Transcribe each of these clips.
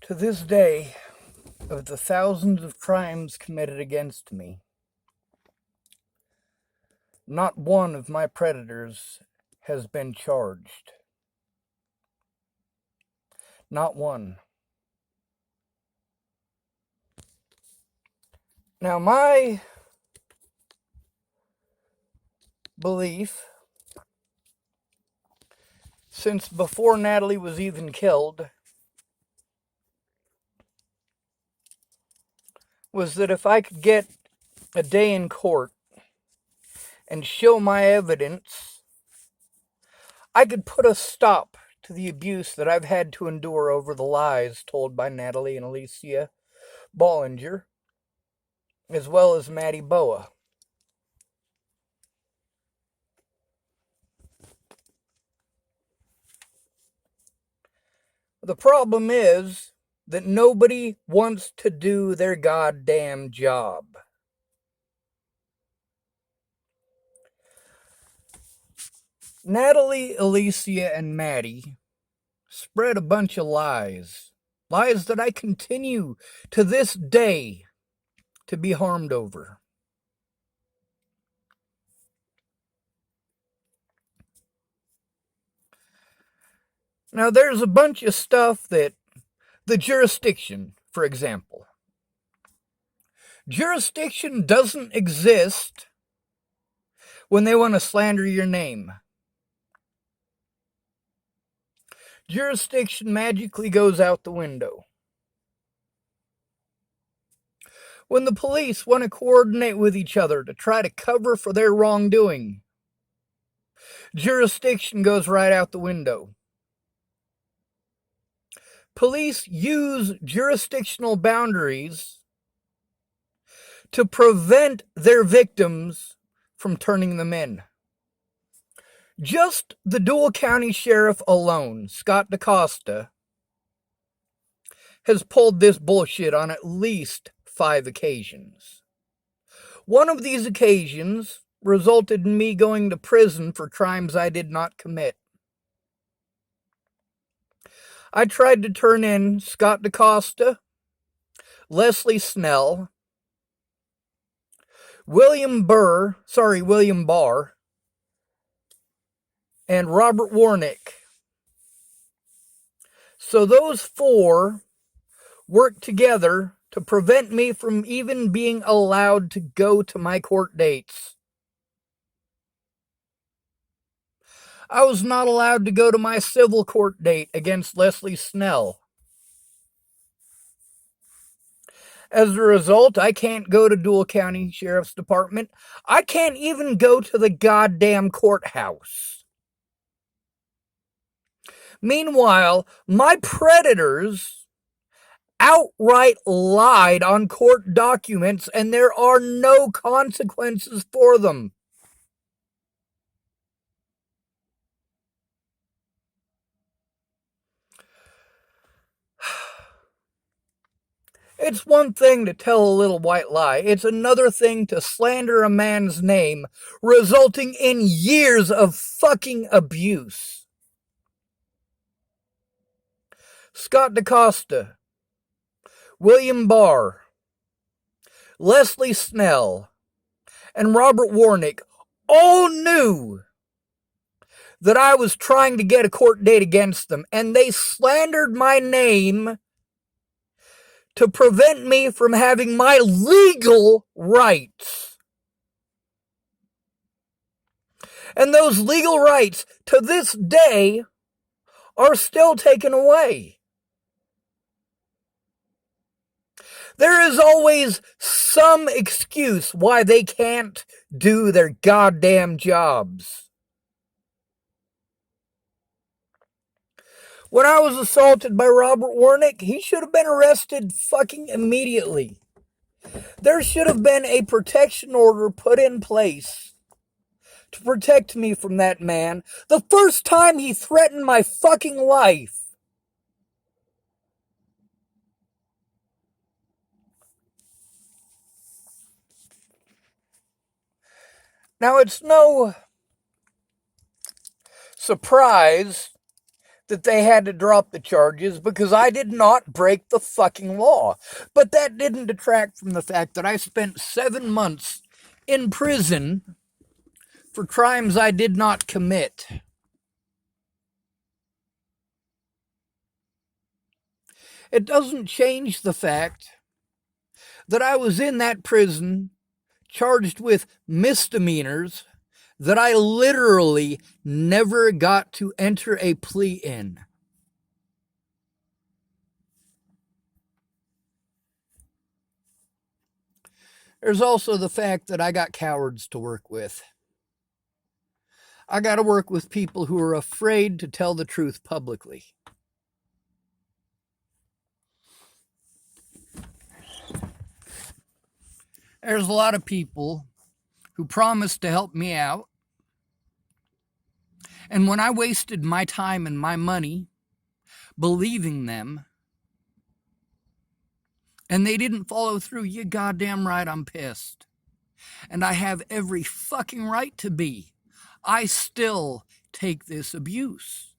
To this day, of the thousands of crimes committed against me, not one of my predators has been charged. Not one. Now, my belief, since before Natalie was even killed, was that if I could get a day in court and show my evidence, I could put a stop to the abuse that I've had to endure over the lies told by Natalie and Alicia Bollinger, as well as Maddie Boa. The problem is that nobody wants to do their goddamn job. Natalie, Alicia, and Maddie spread a bunch of lies. Lies that I continue to this day to be harmed over. Now, there's a bunch of stuff that the jurisdiction, for example. Jurisdiction doesn't exist when they want to slander your name. Jurisdiction magically goes out the window. When the police want to coordinate with each other to try to cover for their wrongdoing, jurisdiction goes right out the window. Police use jurisdictional boundaries to prevent their victims from turning them in. Just the Dual County Sheriff alone, Scott DaCosta, has pulled this bullshit on at least 5 occasions. One of these occasions resulted in me going to prison for crimes I did not commit. I tried to turn in Scott DaCosta, Leslie Snell, William Barr, and Robert Warnick. So those 4 worked together to prevent me from even being allowed to go to my court dates. I was not allowed to go to my civil court date against Leslie Snell. As a result, I can't go to Dual County Sheriff's Department. I can't even go to the goddamn courthouse. Meanwhile, my predators outright lied on court documents, and there are no consequences for them. It's one thing to tell a little white lie. It's another thing to slander a man's name, resulting in years of fucking abuse. Scott DaCosta, William Barr, Leslie Snell, and Robert Warnick all knew that I was trying to get a court date against them, and they slandered my name to prevent me from having my legal rights. And those legal rights, to this day, are still taken away. There is always some excuse why they can't do their goddamn jobs. When I was assaulted by Robert Warnick, he should have been arrested fucking immediately. There should have been a protection order put in place to protect me from that man the first time he threatened my fucking life. Now, it's no surprise that they had to drop the charges because I did not break the fucking law. But that didn't detract from the fact that I spent 7 months in prison for crimes I did not commit. It doesn't change the fact that I was in that prison charged with misdemeanors that I literally never got to enter a plea in. There's also the fact that I got cowards to work with. I got to work with people who are afraid to tell the truth publicly. There's a lot of people who promised to help me out. And when I wasted my time and my money believing them, and they didn't follow through, you goddamn right I'm pissed. And I have every fucking right to be. I still take this abuse.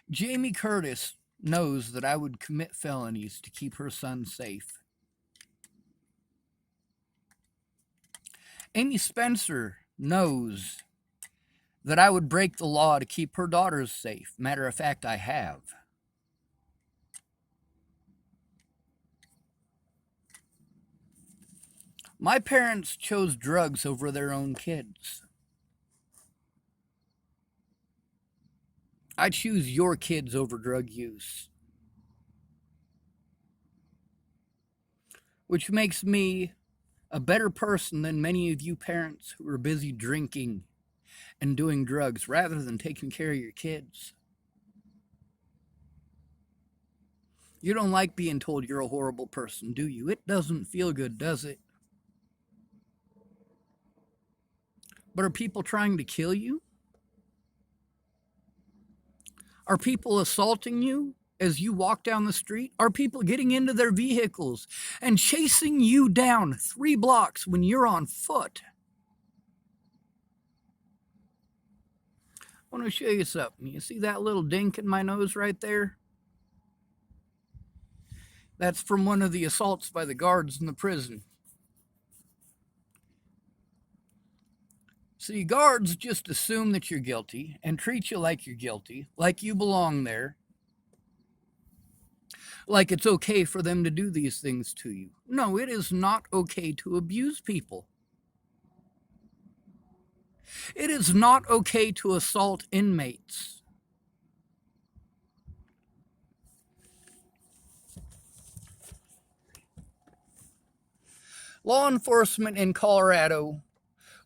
Jamie Curtis knows that I would commit felonies to keep her son safe. Amy Spencer knows that I would break the law to keep her daughters safe. Matter of fact, I have. My parents chose drugs over their own kids. I choose your kids over drug use. Which makes me a better person than many of you parents who are busy drinking and doing drugs rather than taking care of your kids. You don't like being told you're a horrible person, do you? It doesn't feel good, does it? But are people trying to kill you? Are people assaulting you as you walk down the street? Are people getting into their vehicles and chasing you down 3 blocks when you're on foot? I want to show you something. You see that little dink in my nose right there? That's from one of the assaults by the guards in the prison. See, guards just assume that you're guilty and treat you like you're guilty, like you belong there, like it's okay for them to do these things to you. No, it is not okay to abuse people. It is not okay to assault inmates. Law enforcement in Colorado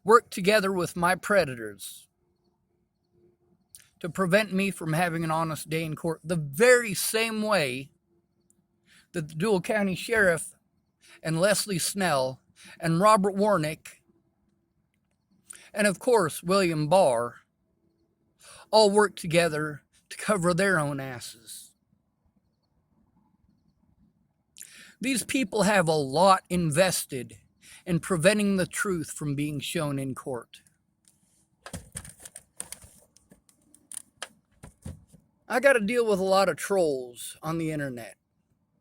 worked together with my predators to prevent me from having an honest day in court, the very same way that the Dual County Sheriff and Leslie Snell and Robert Warnick and, of course, William Barr all worked together to cover their own asses. These people have a lot invested in preventing the truth from being shown in court. I got to deal with a lot of trolls on the internet.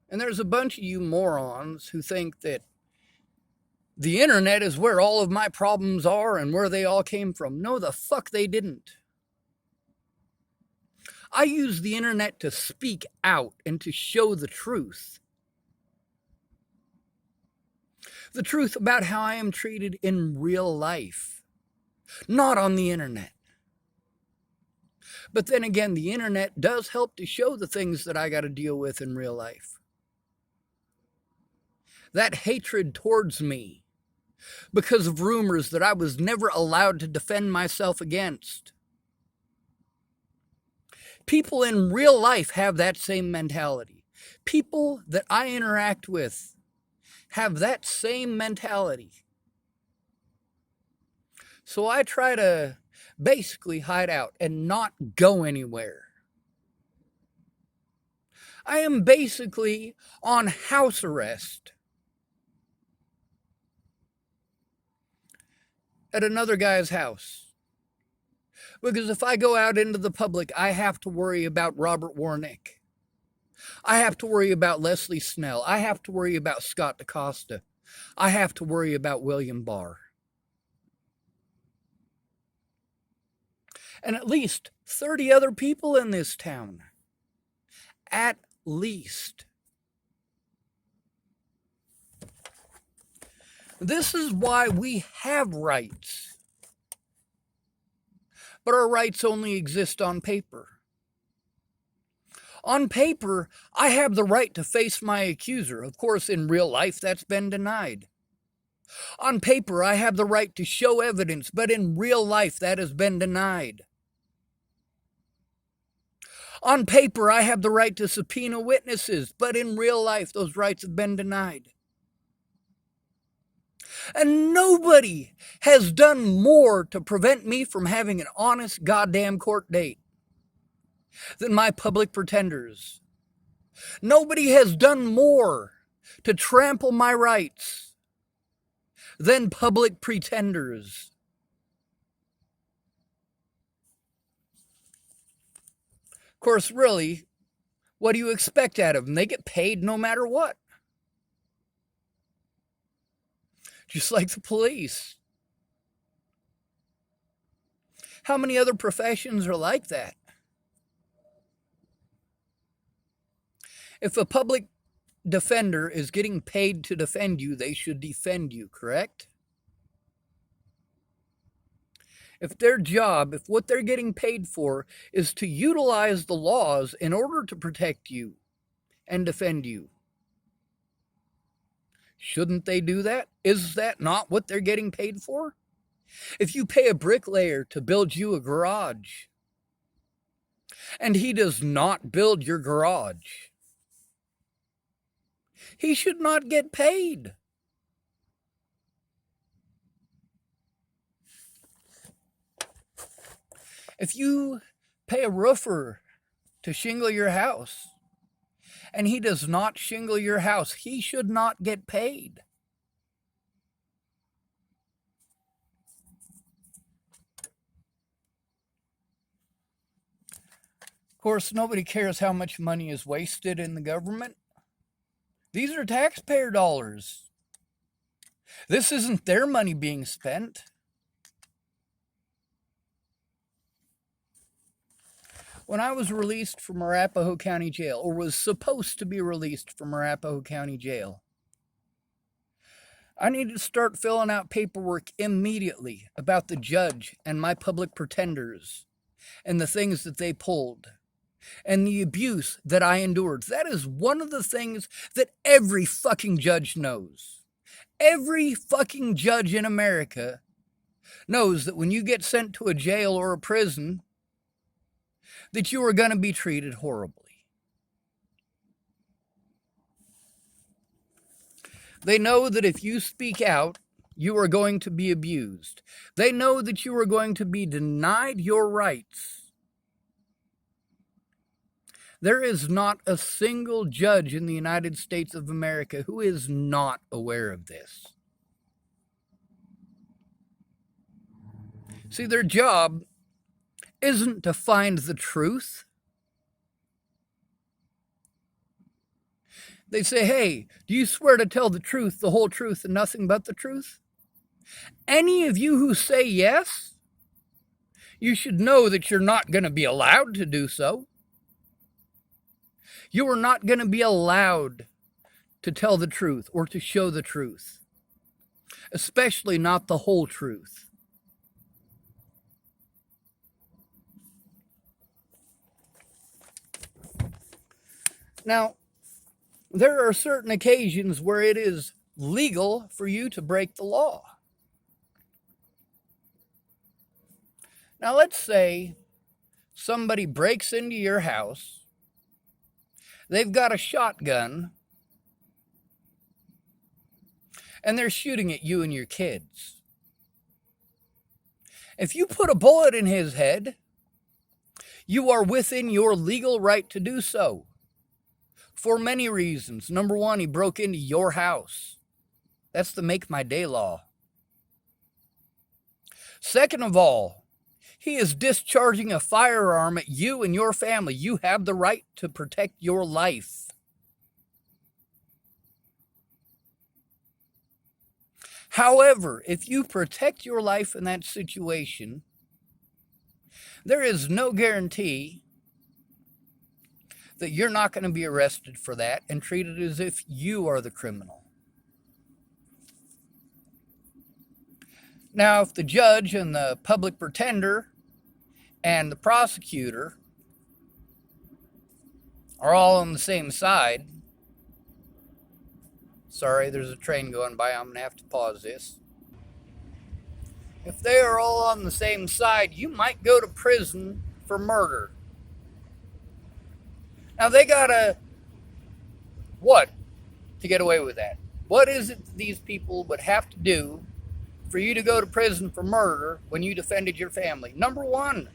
And there's a bunch of you morons who think that the internet is where all of my problems are and where they all came from. No, the fuck they didn't. I use the internet to speak out and to show the truth. The truth about how I am treated in real life, not on the internet. But then again, the internet does help to show the things that I got to deal with in real life. That hatred towards me because of rumors that I was never allowed to defend myself against. People in real life have that same mentality. People that I interact with have that same mentality. So I try to basically hide out and not go anywhere. I am basically on house arrest. at another guy's house. Because if I go out into the public, I have to worry about Robert Warnick. I have to worry about Leslie Snell. I have to worry about Scott DaCosta. I have to worry about William Barr. And at least 30 other people in this town. At least. This is why we have rights. But our rights only exist on paper. On paper, I have the right to face my accuser. Of course, in real life, that's been denied. On paper, I have the right to show evidence, but in real life, that has been denied. On paper, I have the right to subpoena witnesses, but in real life, those rights have been denied. And nobody has done more to prevent me from having an honest goddamn court date than my public pretenders. Nobody has done more to trample my rights than public pretenders. Of course, really, what do you expect out of them? They get paid no matter what. Just like the police. How many other professions are like that? If a public defender is getting paid to defend you, they should defend you, correct? If their job, if what they're getting paid for is to utilize the laws in order to protect you and defend you, shouldn't they do that? Is that not what they're getting paid for? If you pay a bricklayer to build you a garage, and he does not build your garage, he should not get paid. If you pay a roofer to shingle your house, and he does not shingle your house, he should not get paid. Of course, nobody cares how much money is wasted in the government. These are taxpayer dollars. This isn't their money being spent. When I was released from Arapahoe County Jail, or was supposed to be released from Arapahoe County Jail, I needed to start filling out paperwork immediately about the judge and my public pretenders and the things that they pulled and the abuse that I endured. That is one of the things that every fucking judge knows. Every fucking judge in America knows that when you get sent to a jail or a prison, that you are going to be treated horribly. They know that if you speak out, you are going to be abused. They know that you are going to be denied your rights. There is not a single judge in the United States of America who is not aware of this. See, their job isn't to find the truth. They say, hey, do you swear to tell the truth, the whole truth, and nothing but the truth? Any of you who say yes, you should know that you're not going to be allowed to do so. You are not going to be allowed to tell the truth or to show the truth, especially not the whole truth. Now, there are certain occasions where it is legal for you to break the law. Now, let's say somebody breaks into your house. They've got a shotgun, and they're shooting at you and your kids. If you put a bullet in his head, you are within your legal right to do so. For many reasons. Number one, he broke into your house. That's the make my day law. Second of all, he is discharging a firearm at you and your family. You have the right to protect your life. However, if you protect your life in that situation, there is no guarantee that you're not going to be arrested for that and treated as if you are the criminal. Now, if the judge and the public pretender and the prosecutor are all on the same side, sorry, there's a train going by, I'm going to have to pause this. If they are all on the same side, you might go to prison for murder. Now, they gotta, what, to get away with that? What is it that these people would have to do for you to go to prison for murder when you defended your family? Number one,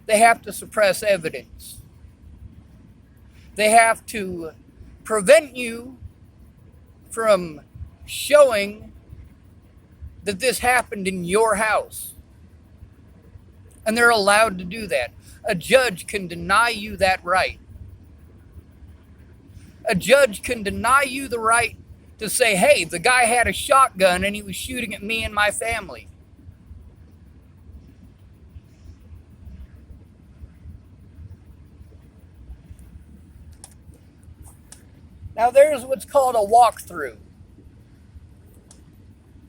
they have to suppress evidence. They have to prevent you from showing that this happened in your house. And they're allowed to do that. A judge can deny you that right. A judge can deny you the right to say, hey, the guy had a shotgun and he was shooting at me and my family. Now there's what's called a walkthrough.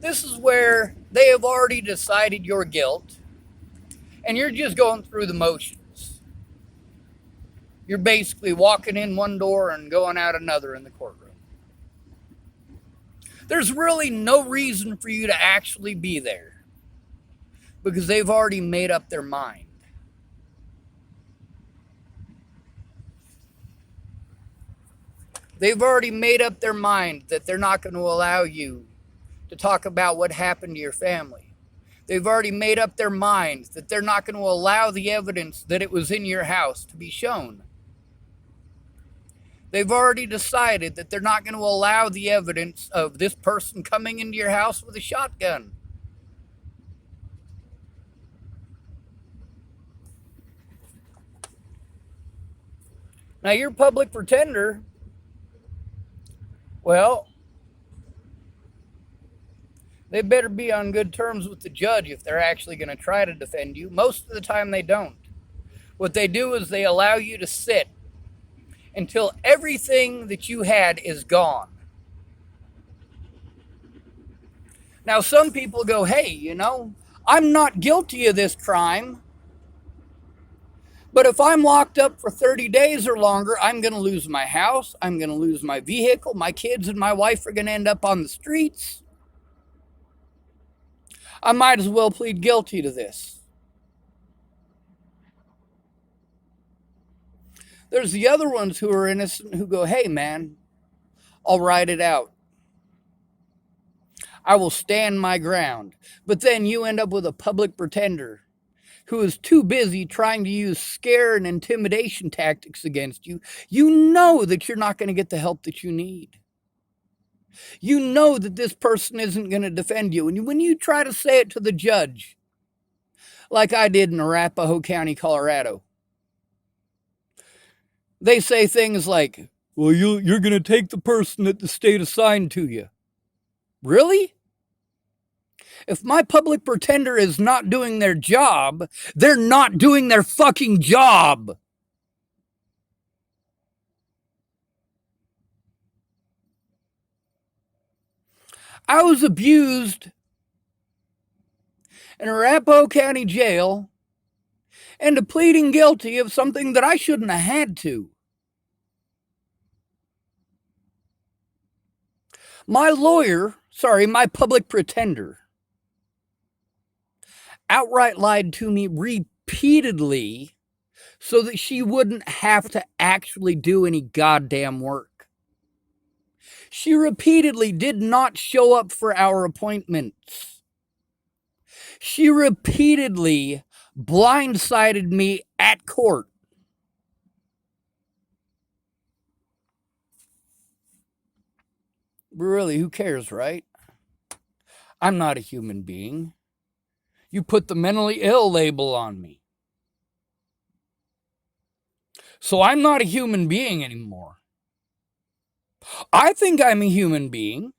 This is where they have already decided your guilt and you're just going through the motions. You're basically walking in one door and going out another in the courtroom. There's really no reason for you to actually be there because they've already made up their mind. They've already made up their mind that they're not going to allow you to talk about what happened to your family. They've already made up their mind that they're not going to allow the evidence that it was in your house to be shown. They've already decided that they're not going to allow the evidence of this person coming into your house with a shotgun. Now, your public pretender, well, they better be on good terms with the judge if they're actually going to try to defend you. Most of the time they don't. What they do is they allow you to sit until everything that you had is gone. Now, some people go, hey, I'm not guilty of this crime, but if I'm locked up for 30 days or longer, I'm going to lose my house, I'm going to lose my vehicle, my kids and my wife are going to end up on the streets. I might as well plead guilty to this. There's the other ones who are innocent who go, hey, man, I'll ride it out. I will stand my ground. But then you end up with a public pretender who is too busy trying to use scare and intimidation tactics against you. You know that you're not going to get the help that you need. You know that this person isn't going to defend you. And when you try to say it to the judge, like I did in Arapahoe County, Colorado, they say things like, well, you're going to take the person that the state assigned to you. Really? If my public pretender is not doing their job, they're not doing their fucking job. I was abused in Arapahoe County Jail into pleading guilty of something that I shouldn't have had to. My public pretender, outright lied to me repeatedly so that she wouldn't have to actually do any goddamn work. She repeatedly did not show up for our appointments. She repeatedly blindsided me at court. Really, who cares, right? I'm not a human being. You put the mentally ill label on me. So I'm not a human being anymore. I think I'm a human being,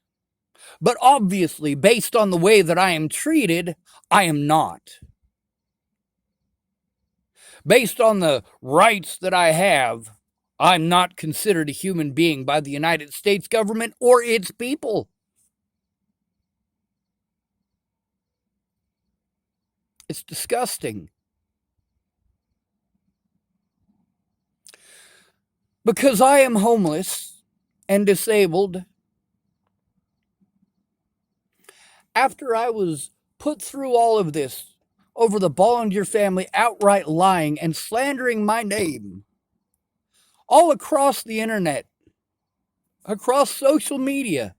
but obviously, based on the way that I am treated, I am not. Based on the rights that I have, I'm not considered a human being by the United States government or its people. It's disgusting. Because I am homeless and disabled, after I was put through all of this over the Bollinger family outright lying and slandering my name all across the internet, across social media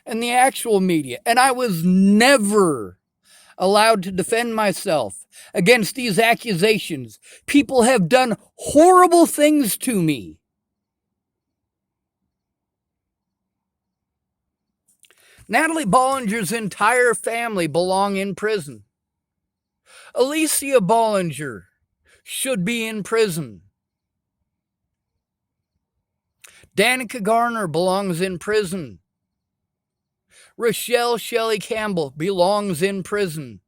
and the actual media, and I was never allowed to defend myself against these accusations. People have done horrible things to me. Natalie Bollinger's entire family belong in prison. Alicia Bollinger should be in prison. Danica Garner belongs in prison. Rochelle Shelley Campbell belongs in prison.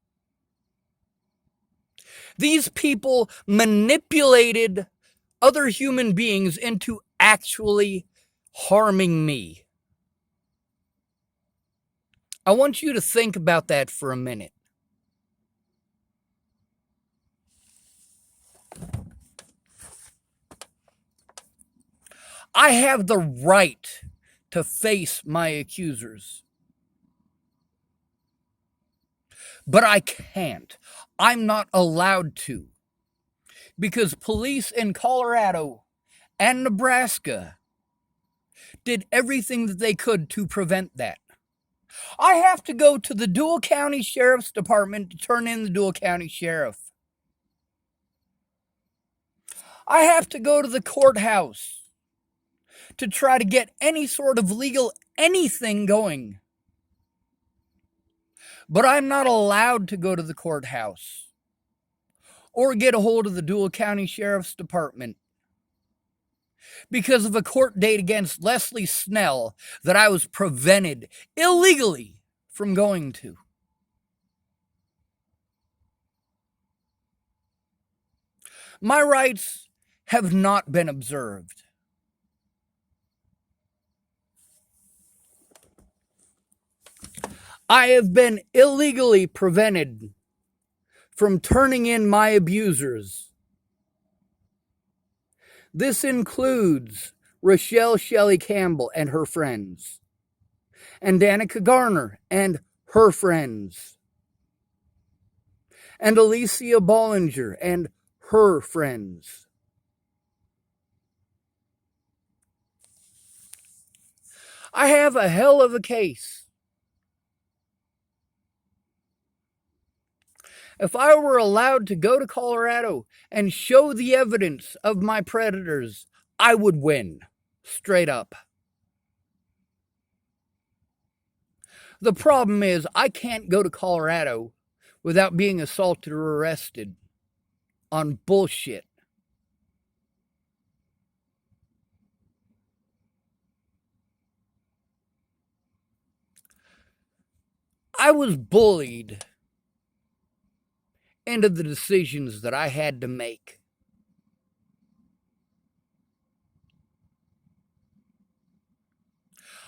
These people manipulated other human beings into actually harming me. I want you to think about that for a minute. I have the right to face my accusers. But I can't. I'm not allowed to. Because police in Colorado and Nebraska did everything that they could to prevent that. I have to go to the Dual County Sheriff's Department to turn in the Dual County Sheriff. I have to go to the courthouse to try to get any sort of legal anything going. But I'm not allowed to go to the courthouse or get a hold of the Dual County Sheriff's Department because of a court date against Leslie Snell that I was prevented illegally from going to. My rights have not been observed. I have been illegally prevented from turning in my abusers. This includes Rochelle Shelley Campbell and her friends, and Danica Garner and her friends, and Alicia Bollinger and her friends. I have a hell of a case. If I were allowed to go to Colorado and show the evidence of my predators, I would win, straight up. The problem is I can't go to Colorado without being assaulted or arrested on bullshit. I was bullied into the decisions that I had to make.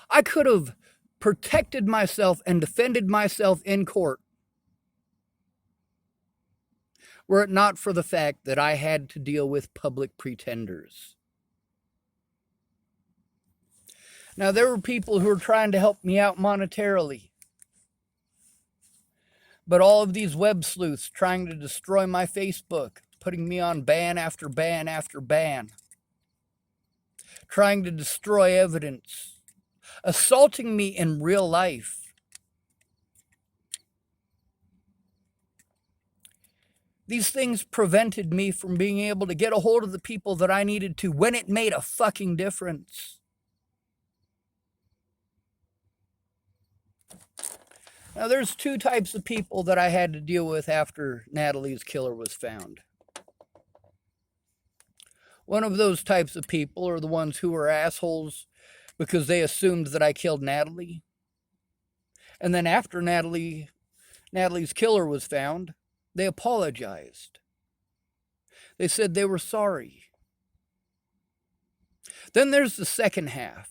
I could have protected myself and defended myself in court were it not for the fact that I had to deal with public pretenders. Now, there were people who were trying to help me out monetarily. But all of these web sleuths trying to destroy my Facebook, putting me on ban after ban after ban, trying to destroy evidence, assaulting me in real life. These things prevented me from being able to get a hold of the people that I needed to when it made a fucking difference. Now, there's two types of people that I had to deal with after Natalie's killer was found. One of those types of people are the ones who were assholes because they assumed that I killed Natalie. And then after Natalie's killer was found, they apologized. They said they were sorry. Then there's the second half.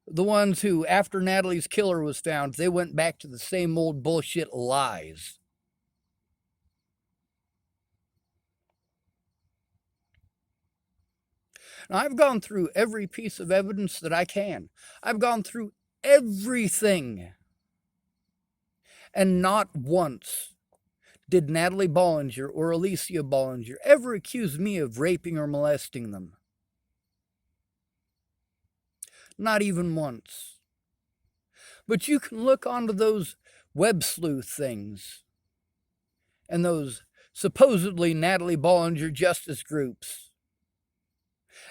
The ones who, after Natalie's killer was found, they went back to the same old bullshit lies. Now, I've gone through every piece of evidence that I can. I've gone through everything. And not once did Natalie Bollinger or Alicia Bollinger ever accuse me of raping or molesting them. Not even once. But you can look onto those web sleuth things and those supposedly Natalie Bollinger justice groups.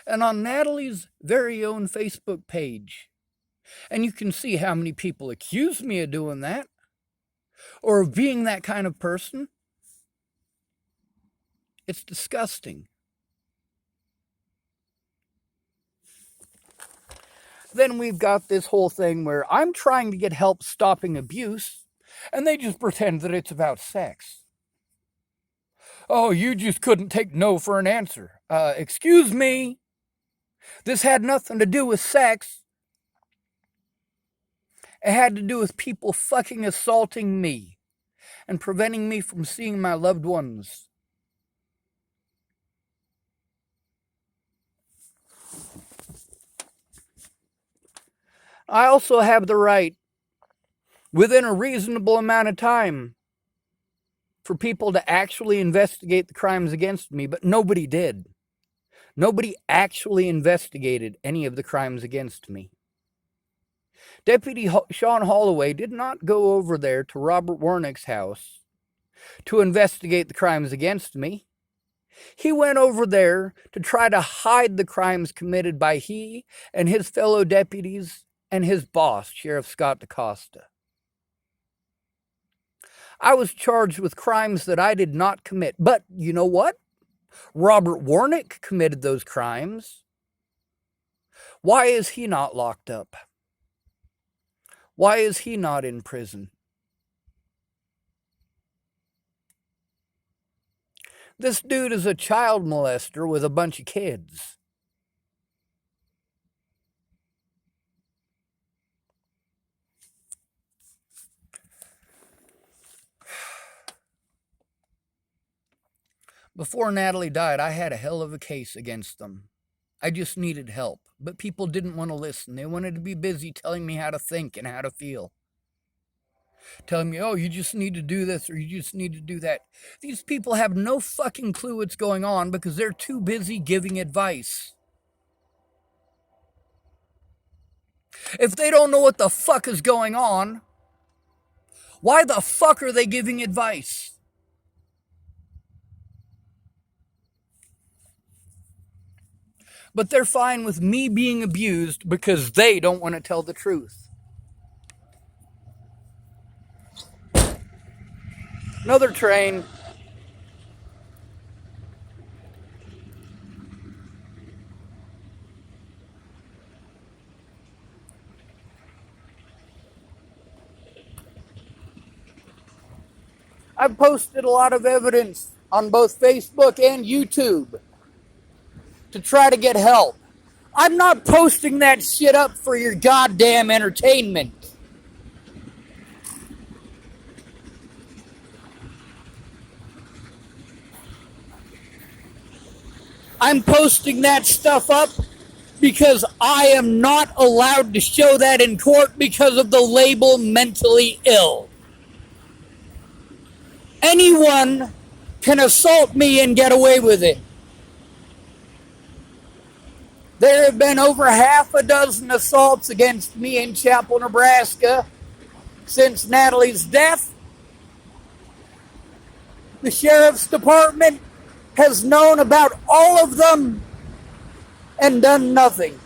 And on Natalie's very own Facebook page. And you can see how many people accuse me of doing that or of being that kind of person. It's disgusting. Then we've got this whole thing where I'm trying to get help stopping abuse, and they just pretend that it's about sex. Oh, you just couldn't take no for an answer. Excuse me. This had nothing to do with sex. It had to do with people fucking assaulting me and preventing me from seeing my loved ones. I also have the right, within a reasonable amount of time, for people to actually investigate the crimes against me, but nobody did. Nobody actually investigated any of the crimes against me. Deputy Sean Holloway did not go over there to Robert Warnick's house to investigate the crimes against me. He went over there to try to hide the crimes committed by he and his fellow deputies and his boss, Sheriff Scott DaCosta. I was charged with crimes that I did not commit. But you know what? Robert Warnick committed those crimes. Why is he not locked up? Why is he not in prison? This dude is a child molester with a bunch of kids. Before Natalie died, I had a hell of a case against them. I just needed help, but people didn't want to listen. They wanted to be busy telling me how to think and how to feel. Telling me, oh, you just need to do this or you just need to do that. These people have no fucking clue what's going on because they're too busy giving advice. If they don't know what the fuck is going on, why the fuck are they giving advice? But they're fine with me being abused because they don't want to tell the truth. Another train. I've posted a lot of evidence on both Facebook and YouTube to try to get help. I'm not posting that shit up for your goddamn entertainment. I'm posting that stuff up because I am not allowed to show that in court because of the label mentally ill. Anyone can assault me and get away with it. There have been over half a dozen assaults against me in Chapel, Nebraska since Natalie's death. The sheriff's department has known about all of them and done nothing.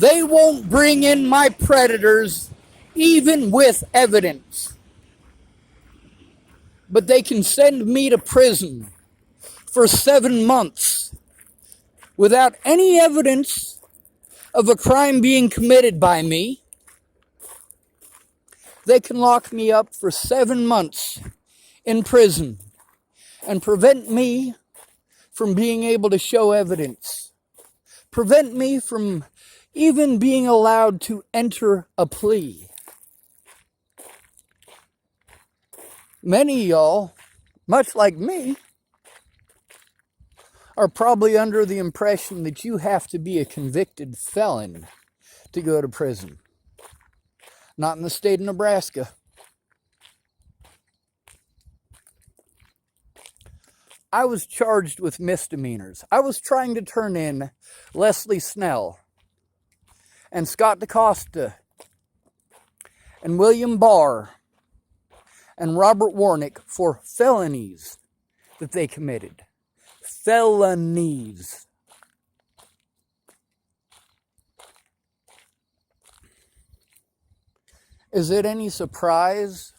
They won't bring in my predators even with evidence. But they can send me to prison for 7 months without any evidence of a crime being committed by me. They can lock me up for 7 months in prison and prevent me from being able to show evidence. Prevent me from even being allowed to enter a plea. Many of y'all, much like me, are probably under the impression that you have to be a convicted felon to go to prison. Not in the state of Nebraska. I was charged with misdemeanors. I was trying to turn in Leslie Snell and Scott DaCosta and William Barr and Robert Warnick for felonies that they committed. Felonies. Is it any surprise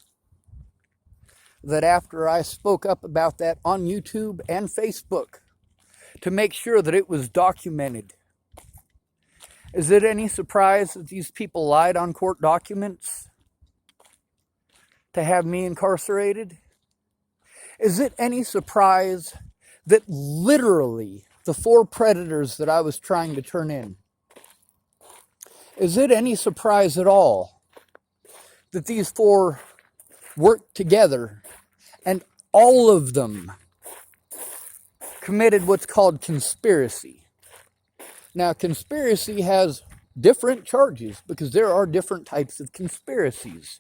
that after I spoke up about that on YouTube and Facebook to make sure that it was documented, is it any surprise that these people lied on court documents to have me incarcerated? Is it any surprise that literally the 4 predators that I was trying to turn in, is it any surprise at all that these 4 worked together and all of them committed what's called conspiracy? Now, conspiracy has different charges because there are different types of conspiracies.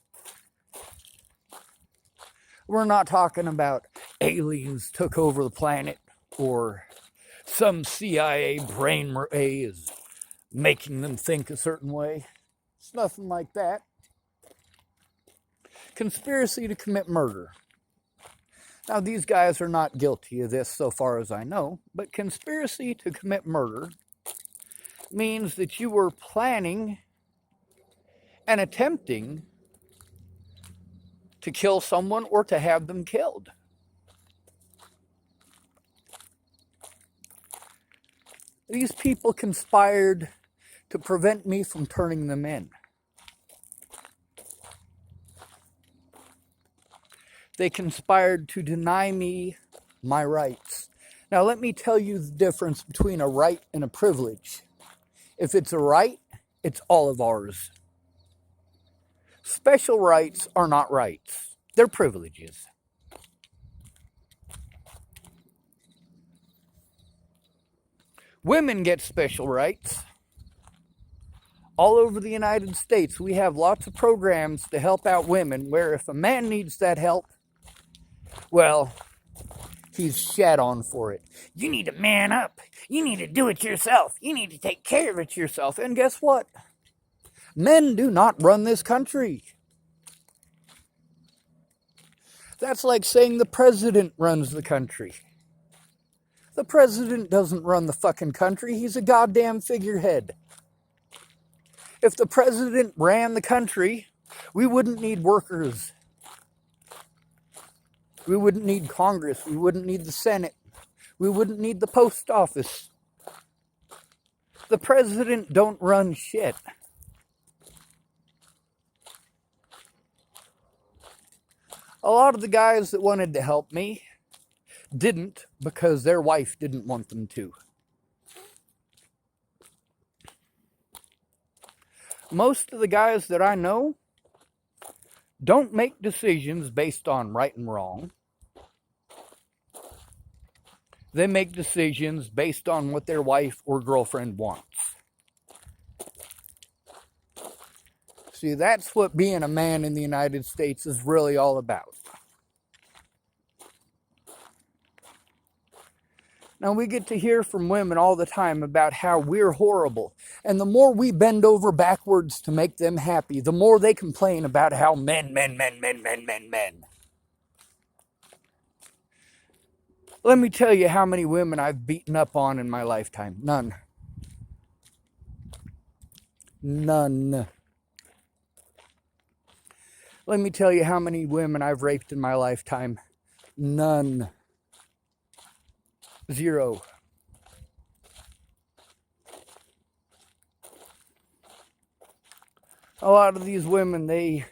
We're not talking about aliens took over the planet or some CIA brain is making them think a certain way. It's nothing like that. Conspiracy to commit murder. Now, these guys are not guilty of this so far as I know, but conspiracy to commit murder means that you were planning and attempting to kill someone or to have them killed. These people conspired to prevent me from turning them in. They conspired to deny me my rights. Now, let me tell you the difference between a right and a privilege. If it's a right, it's all of ours. Special rights are not rights. They're privileges. Women get special rights. All over the United States, we have lots of programs to help out women where if a man needs that help, well, he's shat on for it. You need to man up. You need to do it yourself. You need to take care of it yourself. And guess what? Men do not run this country. That's like saying the president runs the country. The president doesn't run the fucking country. He's a goddamn figurehead. If the president ran the country, we wouldn't need workers. We wouldn't need Congress. We wouldn't need the Senate. We wouldn't need the post office. The president don't run shit. A lot of the guys that wanted to help me didn't because their wife didn't want them to. Most of the guys that I know don't make decisions based on right and wrong. They make decisions based on what their wife or girlfriend wants. See, that's what being a man in the United States is really all about. Now, we get to hear from women all the time about how we're horrible. And the more we bend over backwards to make them happy, the more they complain about how men. Let me tell you how many women I've beaten up on in my lifetime. None. None. Let me tell you how many women I've raped in my lifetime. None. 0. A lot of these women, they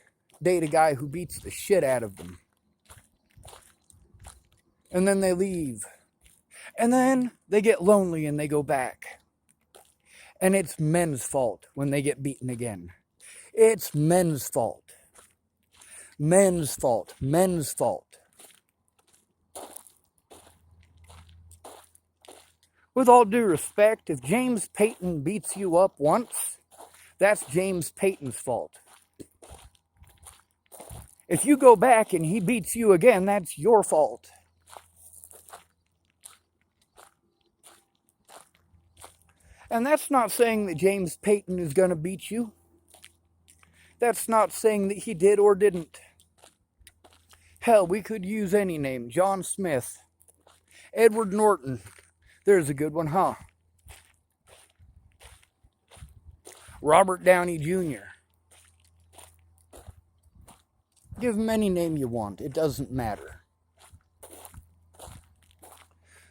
date a guy who beats the shit out of them. And then they leave. And then they get lonely and they go back. And it's men's fault when they get beaten again. It's men's fault. Men's fault. Men's fault. With all due respect, if James Payton beats you up once, that's James Payton's fault. If you go back and he beats you again, that's your fault. And that's not saying that James Payton is going to beat you. That's not saying that he did or didn't. Hell, we could use any name. John Smith. Edward Norton. There's a good one, huh? Robert Downey Jr. Give him any name you want. It doesn't matter.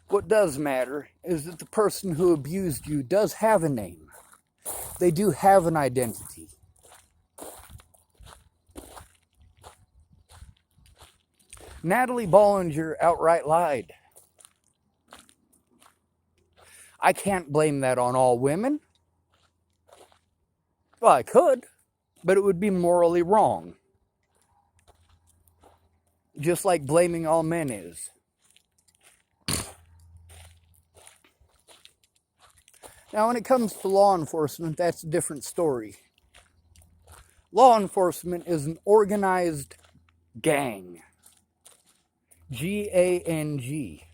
What does matter is that the person who abused you does have a name. They do have an identity. Natalie Bollinger outright lied. I can't blame that on all women. Well, I could, but it would be morally wrong. Just like blaming all men is. Now, when it comes to law enforcement, that's a different story. Law enforcement is an organized gang. G-A-N-G.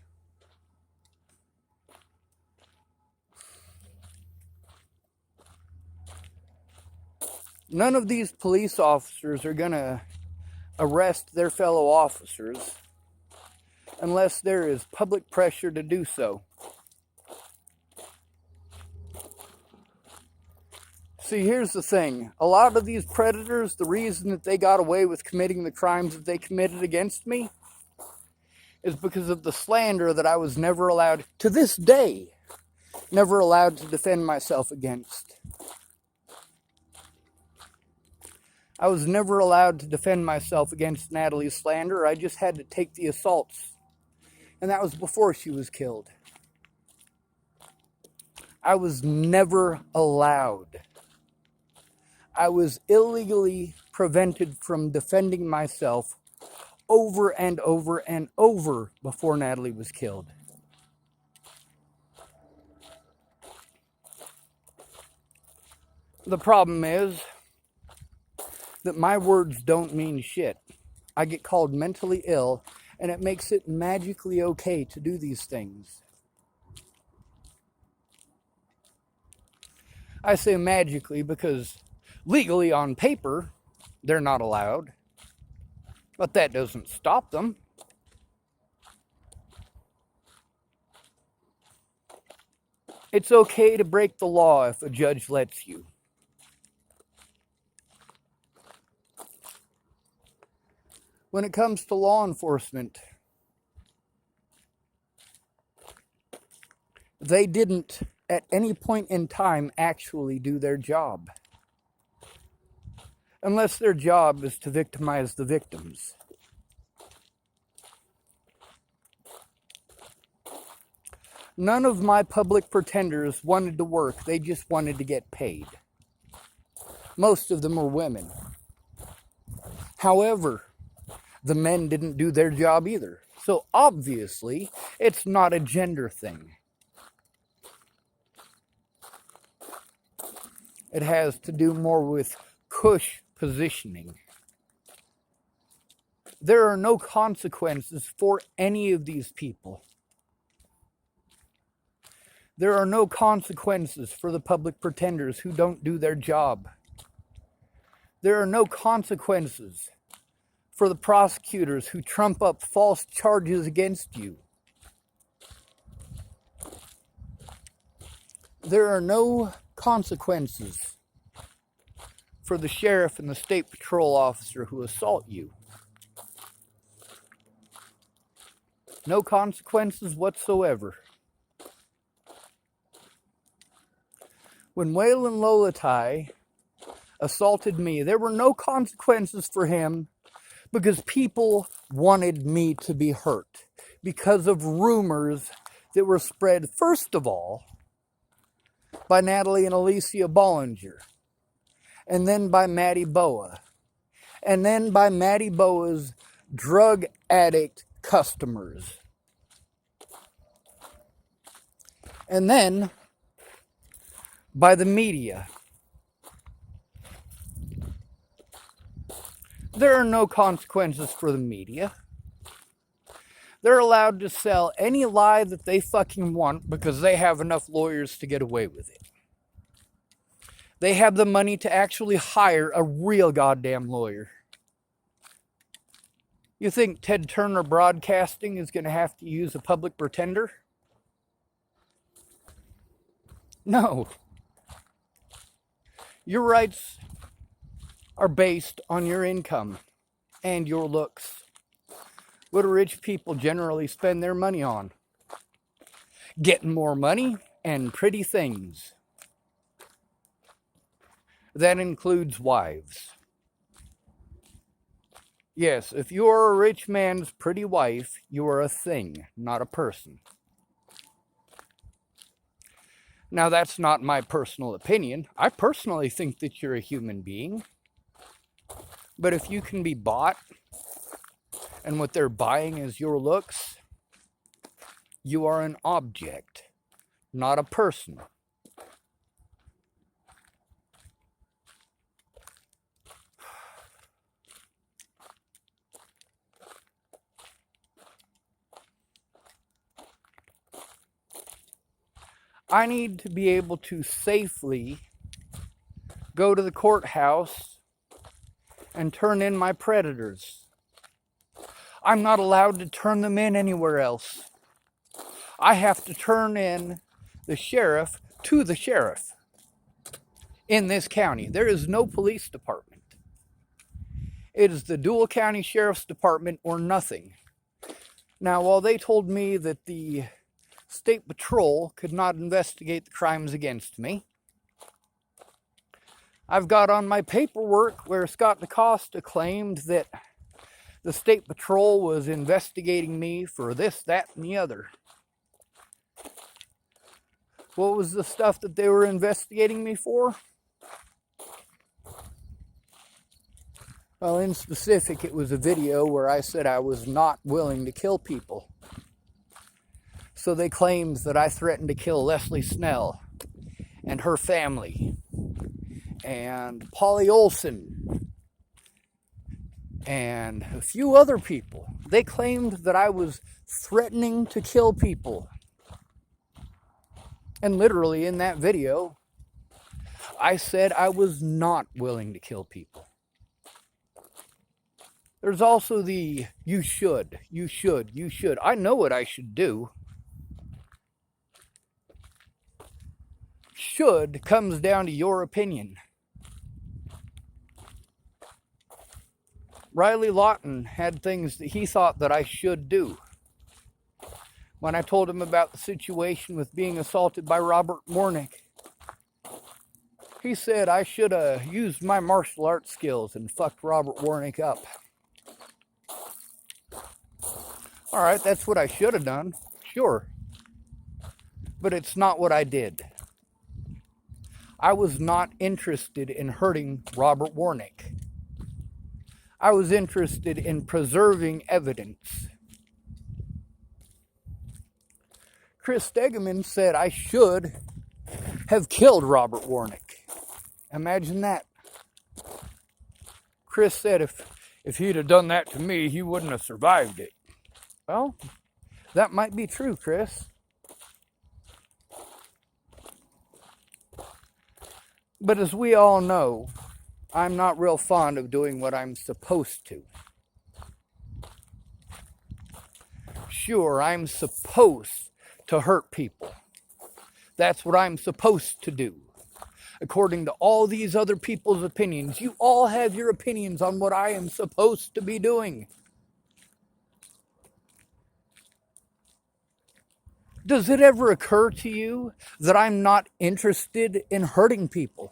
None of these police officers are going to arrest their fellow officers unless there is public pressure to do so. See, here's the thing. A lot of these predators, the reason that they got away with committing the crimes that they committed against me is because of the slander that I was never allowed, to this day, never allowed to defend myself against. I was never allowed to defend myself against Natalie's slander. I just had to take the assaults. And that was before she was killed. I was never allowed. I was illegally prevented from defending myself over and over and over before Natalie was killed. The problem is that my words don't mean shit. I get called mentally ill, and it makes it magically okay to do these things. I say magically because legally on paper, they're not allowed. But that doesn't stop them. It's okay to break the law if a judge lets you. When it comes to law enforcement, they didn't at any point in time actually do their job. Unless their job is to victimize the victims. None of my public pretenders wanted to work, they just wanted to get paid. Most of them were women. However, the men didn't do their job either. So obviously, it's not a gender thing. It has to do more with cush positioning. There are no consequences for any of these people. There are no consequences for the public pretenders who don't do their job. There are no consequences for the prosecutors who trump up false charges against you. There are no consequences for the sheriff and the state patrol officer who assault you. No consequences whatsoever. When Waylon Lolatai assaulted me, there were no consequences for him because people wanted me to be hurt because of rumors that were spread, first of all, by Natalie and Alicia Bollinger, and then by Maddie Boa, and then by Maddie Boa's drug addict customers, and then by the media. There are no consequences for the media. They're allowed to sell any lie that they fucking want because they have enough lawyers to get away with it. They have the money to actually hire a real goddamn lawyer. You think Ted Turner Broadcasting is going to have to use a public pretender? No. Your rights are based on your income and your looks. What do rich people generally spend their money on? Getting more money and pretty things. That includes wives. Yes, if you are a rich man's pretty wife, you are a thing, not a person. Now, that's not my personal opinion. I personally think that you're a human being. But if you can be bought, and what they're buying is your looks, you are an object, not a person. I need to be able to safely go to the courthouse and turn in my predators. I'm not allowed to turn them in anywhere else. I have to turn in the sheriff to the sheriff in this county. There is no police department. It is the Dual County Sheriff's Department or nothing. Now, while they told me that the State Patrol could not investigate the crimes against me, I've got on my paperwork where Scott DaCosta claimed that the State Patrol was investigating me for this, that, and the other. What was the stuff that they were investigating me for? Well, in specific, it was a video where I said I was not willing to kill people. So they claimed that I threatened to kill Leslie Snell and her family, and Polly Olson, and a few other people. They claimed that I was threatening to kill people. And literally in that video, I said I was not willing to kill people. There's also the you should. I know what I should do. Should comes down to your opinion. Riley Lawton had things that he thought that I should do. When I told him about the situation with being assaulted by Robert Warnick, he said I should have used my martial arts skills and fucked Robert Warnick up. Alright, that's what I should have done, sure. But it's not what I did. I was not interested in hurting Robert Warnick. I was interested in preserving evidence. Chris Stegeman said I should have killed Robert Warnick. Imagine that. Chris said if he'd have done that to me, he wouldn't have survived it. Well, that might be true, Chris. But as we all know, I'm not real fond of doing what I'm supposed to. Sure, I'm supposed to hurt people. That's what I'm supposed to do. according to all these other people's opinions. You all have your opinions on what I am supposed to be doing. Does it ever occur to you that I'm not interested in hurting people?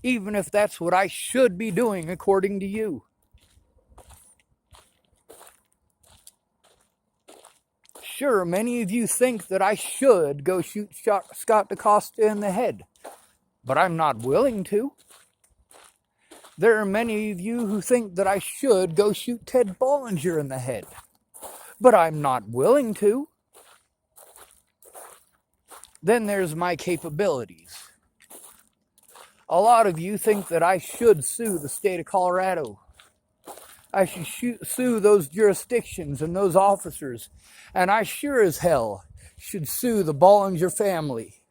Even if that's what I should be doing according to you. Sure, many of you think that I should go shoot Scott DeCosta in the head, but I'm not willing to. There are many of you who think that I should go shoot Ted Bollinger in the head, but I'm not willing to. Then there's my capabilities. A lot of you think that I should sue the state of Colorado. I should sue those jurisdictions and those officers. And I sure as hell should sue the Bollinger family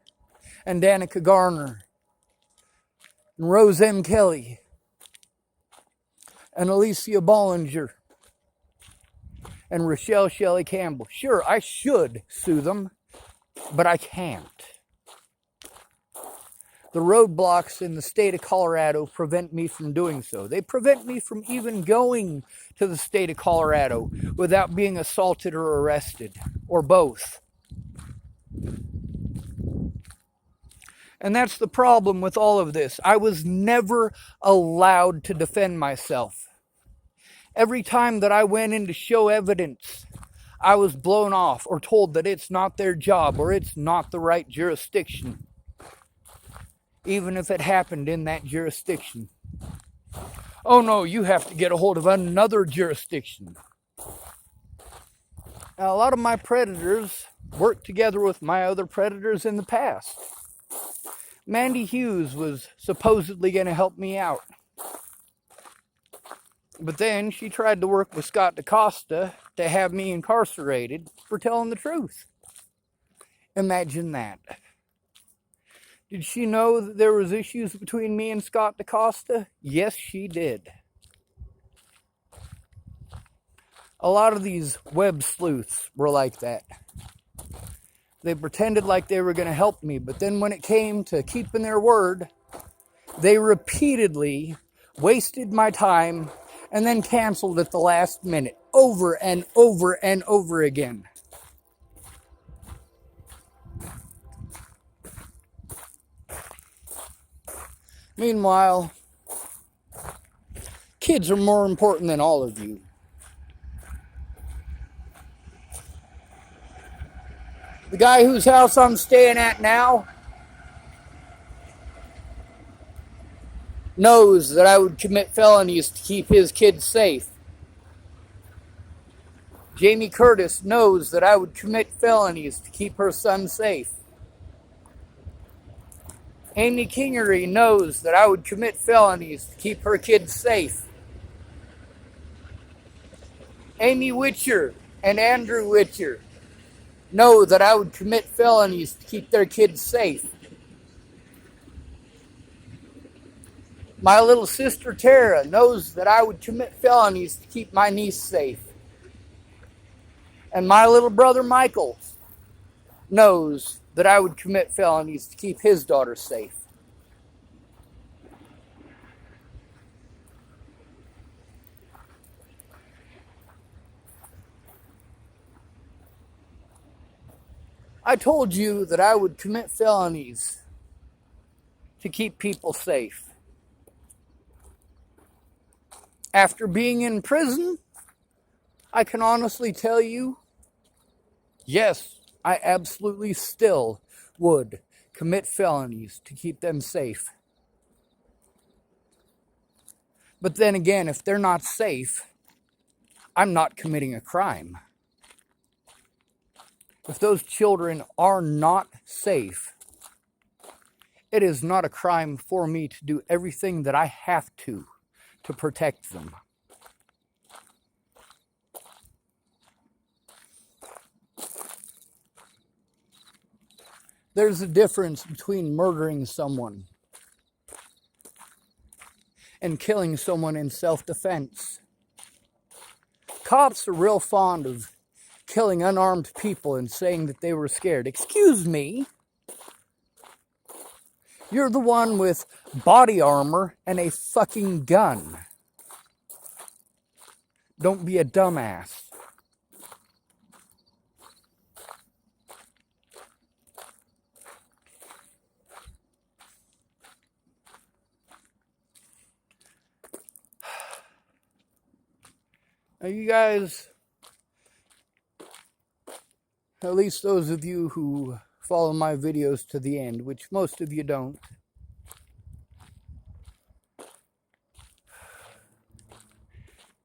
and Danica Garner and Rose M. Kelly and Alicia Bollinger and Rochelle Shelley Campbell. Sure, I should sue them, but I can't. The roadblocks in the state of Colorado prevent me from doing so. They prevent me from even going to the state of Colorado without being assaulted or arrested, or both. And that's the problem with all of this. I was never allowed to defend myself. Every time that I went in to show evidence, I was blown off or told that it's not their job or it's not the right jurisdiction. Even if it happened in that jurisdiction. Oh no, you have to get a hold of another jurisdiction. Now, a lot of my predators worked together with my other predators in the past. Mandy Hughes was supposedly going to help me out. But then she tried to work with Scott DeCosta to have me incarcerated for telling the truth. Imagine that. Did she know that there was issues between me and Scott DeCosta? Yes, she did. A lot of these web sleuths were like that. They pretended like they were going to help me, but then when it came to keeping their word, they repeatedly wasted my time and then canceled at the last minute, over and over and over again. Meanwhile, kids are more important than all of you. The guy whose house I'm staying at now knows that I would commit felonies to keep his kids safe. Jamie Curtis knows that I would commit felonies to keep her son safe. Amy Kingery knows that I would commit felonies to keep her kids safe. Amy Witcher and Andrew Witcher know that I would commit felonies to keep their kids safe. My little sister Tara knows that I would commit felonies to keep my niece safe. And my little brother Michael knows that I would commit felonies to keep his daughter safe. I told you that I would commit felonies to keep people safe. After being in prison, I can honestly tell you, yes, I absolutely still would commit felonies to keep them safe. But then again, if they're not safe, I'm not committing a crime. If those children are not safe, it is not a crime for me to do everything that I have to protect them. There's a difference between murdering someone and killing someone in self-defense. Cops are real fond of killing unarmed people and saying that they were scared. Excuse me. You're the one with body armor and a fucking gun. Don't be a dumbass. Now, you guys, at least those of you who follow my videos to the end, which most of you don't,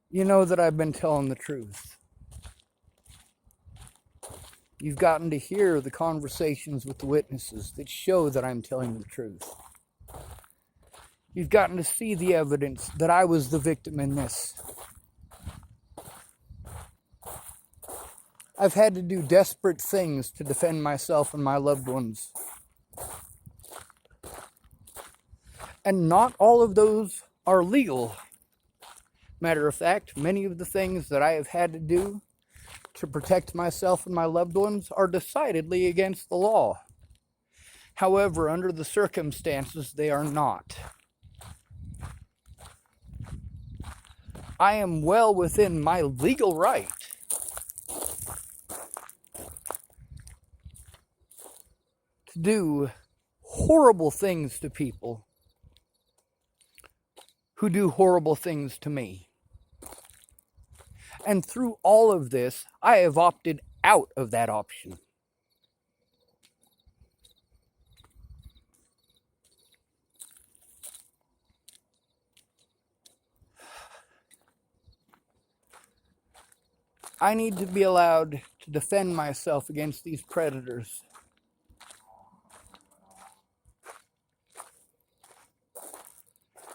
you know that I've been telling the truth. You've gotten to hear the conversations with the witnesses that show that I'm telling the truth. You've gotten to see the evidence that I was the victim in this. I've had to do desperate things to defend myself and my loved ones. And not all of those are legal. Matter of fact, many of the things that I have had to do to protect myself and my loved ones are decidedly against the law. However, under the circumstances, they are not. I am well within my legal right to do horrible things to people who do horrible things to me. And through all of this, I have opted out of that option. I need to be allowed to defend myself against these predators.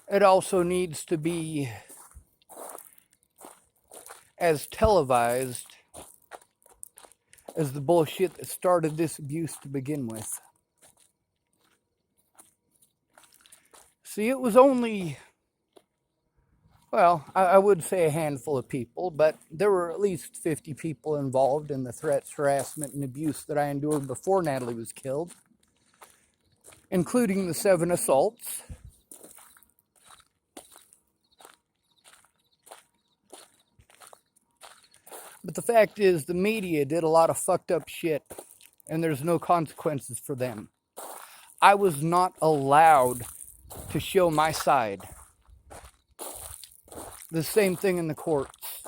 It also needs to be as televised as the bullshit that started this abuse to begin with. See, it was only, well, I would say a handful of people, but there were at least 50 people involved in the threats, harassment, and abuse that I endured before Natalie was killed, including the 7 assaults. But the fact is, the media did a lot of fucked up shit, and there's no consequences for them. I was not allowed to show my side. The same thing in the courts.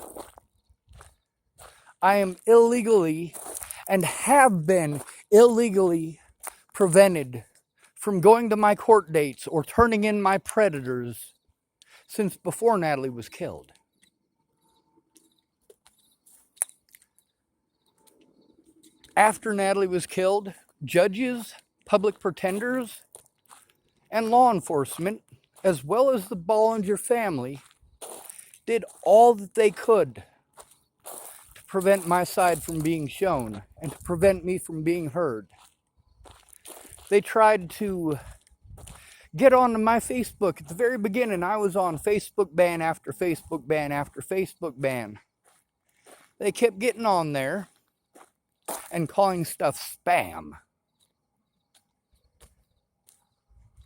I am illegally, and have been illegally, prevented from going to my court dates or turning in my predators since before Natalie was killed. After Natalie was killed, judges, public pretenders, and law enforcement, as well as the Bollinger family, did all that they could to prevent my side from being shown and to prevent me from being heard. They tried to get onto my Facebook. At the very beginning, I was on Facebook ban after Facebook ban after Facebook ban. They kept getting on there and calling stuff spam.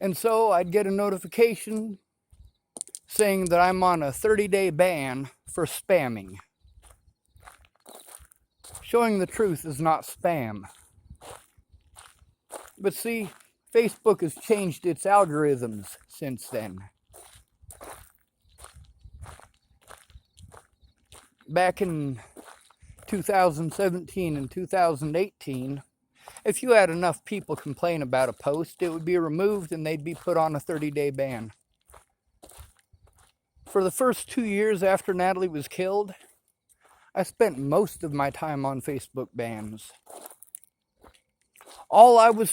And so I'd get a notification saying that I'm on a 30-day ban for spamming. Showing the truth is not spam. But see, Facebook has changed its algorithms since then. Back in 2017 and 2018, if you had enough people complain about a post, it would be removed and they'd be put on a 30-day ban. For the first 2 years after Natalie was killed, I spent most of my time on Facebook bans. All I was